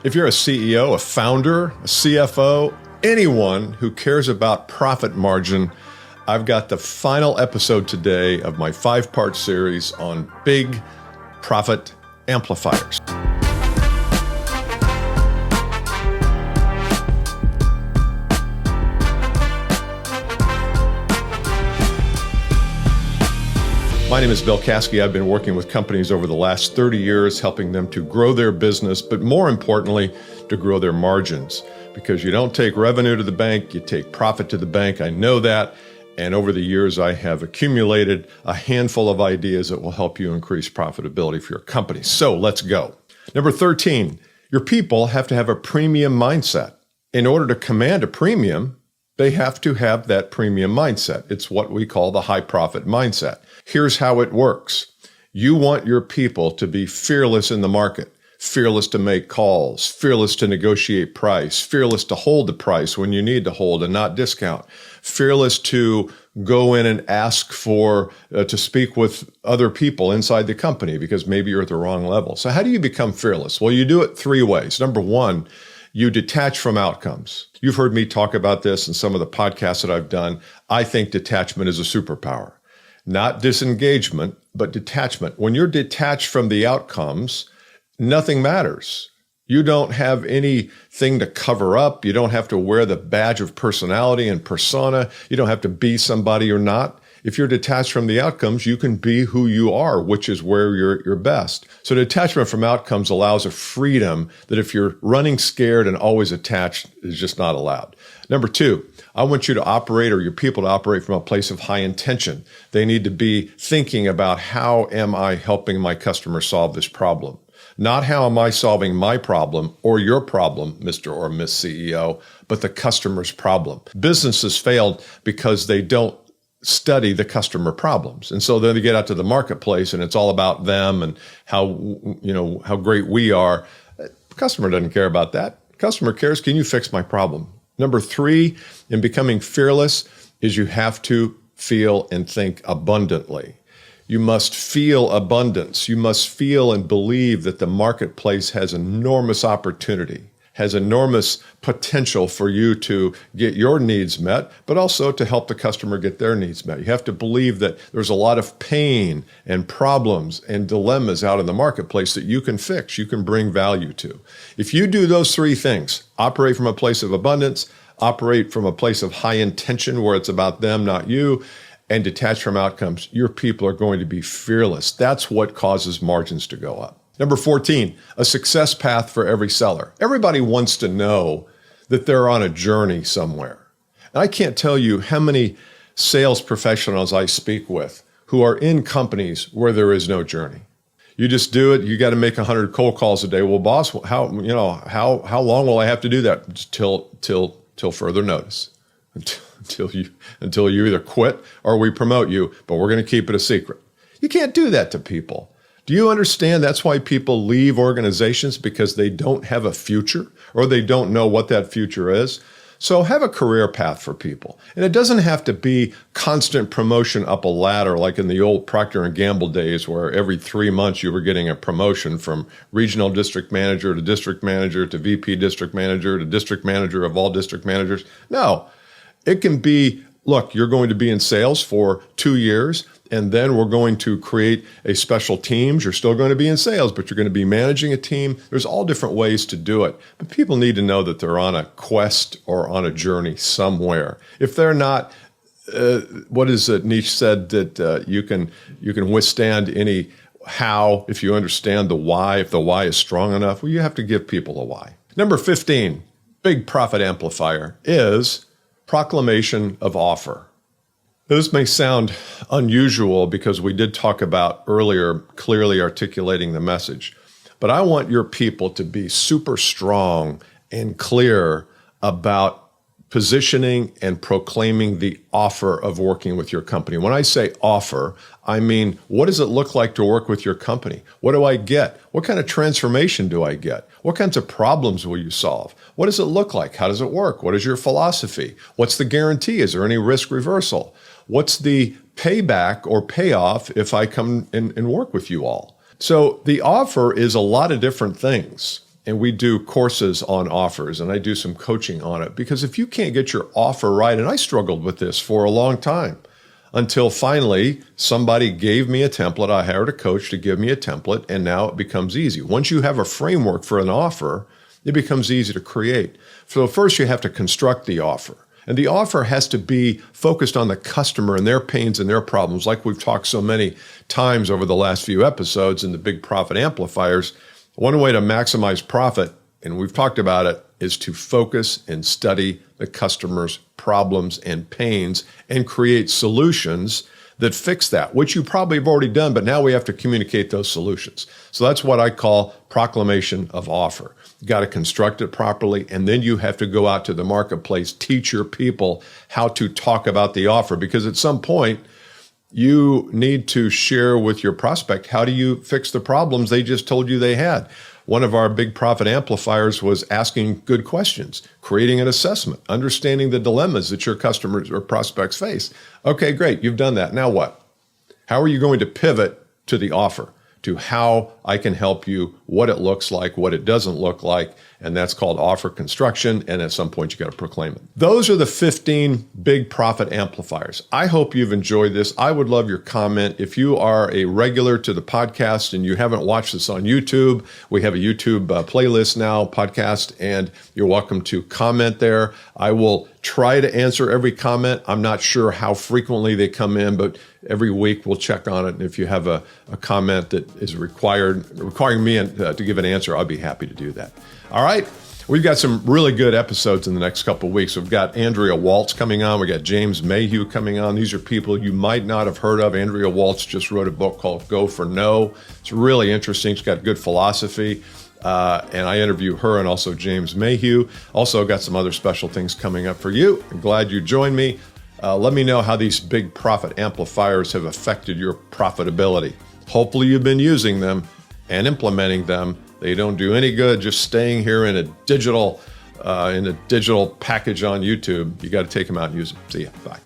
If you're a CEO, a founder, a CFO, anyone who cares about profit margin, I've got the final episode today of my 5-part series on Big Profit Amplifiers. My name is Bill Caskey. I've been working with companies over the last 30 years, helping them to grow their business, but more importantly, to grow their margins. Because you don't take revenue to the bank, you take profit to the bank. I know that. And over the years, I have accumulated a handful of ideas that will help you increase profitability for your company. So let's go. Number 13, your people have to have a premium mindset. In order to command a premium, they have to have that premium mindset. It's what we call the high profit mindset. Here's how it works. You want your people to be fearless in the market, fearless to make calls, fearless to negotiate price, fearless to hold the price when you need to hold and not discount, fearless to go in and ask for, to speak with other people inside the company because maybe you're at the wrong level. So how do you become fearless? Well, you do it 3 ways. Number 1, you detach from outcomes. You've heard me talk about this in some of the podcasts that I've done. I think detachment is a superpower. Not disengagement, but detachment. When you're detached from the outcomes, nothing matters. You don't have anything to cover up. You don't have to wear the badge of personality and persona. You don't have to be somebody you're not. If you're detached from the outcomes, you can be who you are, which is where you're best. So detachment from outcomes allows a freedom that if you're running scared and always attached is just not allowed. Number 2, I want you to operate, or your people to operate, from a place of high intention. They need to be thinking about, how am I helping my customer solve this problem? Not how am I solving my problem or your problem, Mr. or Miss CEO, but the customer's problem. Businesses failed because they don't study the customer problems. And so then they get out to the marketplace and it's all about them and how great we are. The customer doesn't care about that. The customer cares, can you fix my problem? Number 3, in becoming fearless, is you have to feel and think abundantly. You must feel abundance. You must feel and believe that the marketplace has enormous opportunity, has enormous potential for you to get your needs met, but also to help the customer get their needs met. You have to believe that there's a lot of pain and problems and dilemmas out in the marketplace that you can fix, you can bring value to. If you do those 3 things, operate from a place of abundance, operate from a place of high intention where it's about them, not you, and detach from outcomes, your people are going to be fearless. That's what causes margins to go up. Number 14, a success path for every seller. Everybody wants to know that they're on a journey somewhere. And I can't tell you how many sales professionals I speak with who are in companies where there is no journey. You just do it. You got to make 100 cold calls a day. Well, boss, how long will I have to do that? Till further notice. Until you either quit or we promote you, but we're going to keep it a secret. You can't do that to people. Do you understand that's why people leave organizations? Because they don't have a future or they don't know what that future is. So have a career path for people. And it doesn't have to be constant promotion up a ladder like in the old Procter & Gamble days where every 3 months you were getting a promotion from regional district manager to VP district manager to district manager of all district managers. No, it can be, look, you're going to be in sales for 2 years. And then we're going to create a special teams. You're still going to be in sales, but you're going to be managing a team. There's all different ways to do it. But people need to know that they're on a quest or on a journey somewhere. If they're not, what is it Nietzsche said, that you can withstand any how if you understand the why, if the why is strong enough. Well, you have to give people a why. Number 15, big profit amplifier, is proclamation of offer. This may sound unusual because we did talk about earlier clearly articulating the message, but I want your people to be super strong and clear about positioning and proclaiming the offer of working with your company. When I say offer, I mean, what does it look like to work with your company? What do I get? What kind of transformation do I get? What kinds of problems will you solve? What does it look like? How does it work? What is your philosophy? What's the guarantee? Is there any risk reversal? What's the payback or payoff if I come and work with you all? So the offer is a lot of different things. and we do courses on offers, and I do some coaching on it, because if you can't get your offer right, and I struggled with this for a long time, until finally somebody gave me a template. I hired a coach to give me a template, and now it becomes easy. Once you have a framework for an offer, it becomes easy to create. So first you have to construct the offer. And the offer has to be focused on the customer and their pains and their problems, like we've talked so many times over the last few episodes in the Big Profit Amplifiers. One way to maximize profit, and we've talked about it, is to focus and study the customer's problems and pains and create solutions that fix that, which you probably have already done, but now we have to communicate those solutions. So that's what I call proclamation of offer. You got to construct it properly, and then you have to go out to the marketplace, teach your people how to talk about the offer, because at some point, you need to share with your prospect, how do you fix the problems they just told you they had? One of our Big Profit Amplifiers was asking good questions, creating an assessment, understanding the dilemmas that your customers or prospects face. Okay, great, you've done that. Now what? How are you going to pivot to the offer, to how I can help you, what it looks like, what it doesn't look like, and that's called offer construction, and at some point you got to proclaim it. Those are the 15 Big Profit Amplifiers. I hope you've enjoyed this. I would love your comment. If you are a regular to the podcast and you haven't watched this on YouTube, we have a YouTube playlist now, podcast, and you're welcome to comment there. I will try to answer every comment. I'm not sure how frequently they come in, but every week we'll check on it. And if you have a comment that is requiring me to give an answer, I'll be happy to do that. All right. We've got some really good episodes in the next couple of weeks. We've got Andrea Waltz coming on. We got James Mayhew coming on. These are people you might not have heard of. Andrea Waltz just wrote a book called Go for No. It's really interesting. She's got good philosophy. And I interview her and also James Mayhew. Also got some other special things coming up for you. I'm glad you joined me. Let me know how these Big Profit Amplifiers have affected your profitability. Hopefully you've been using them and implementing them. They don't do any good just staying here in a digital package on YouTube. You got to take them out and use them. See ya. Bye.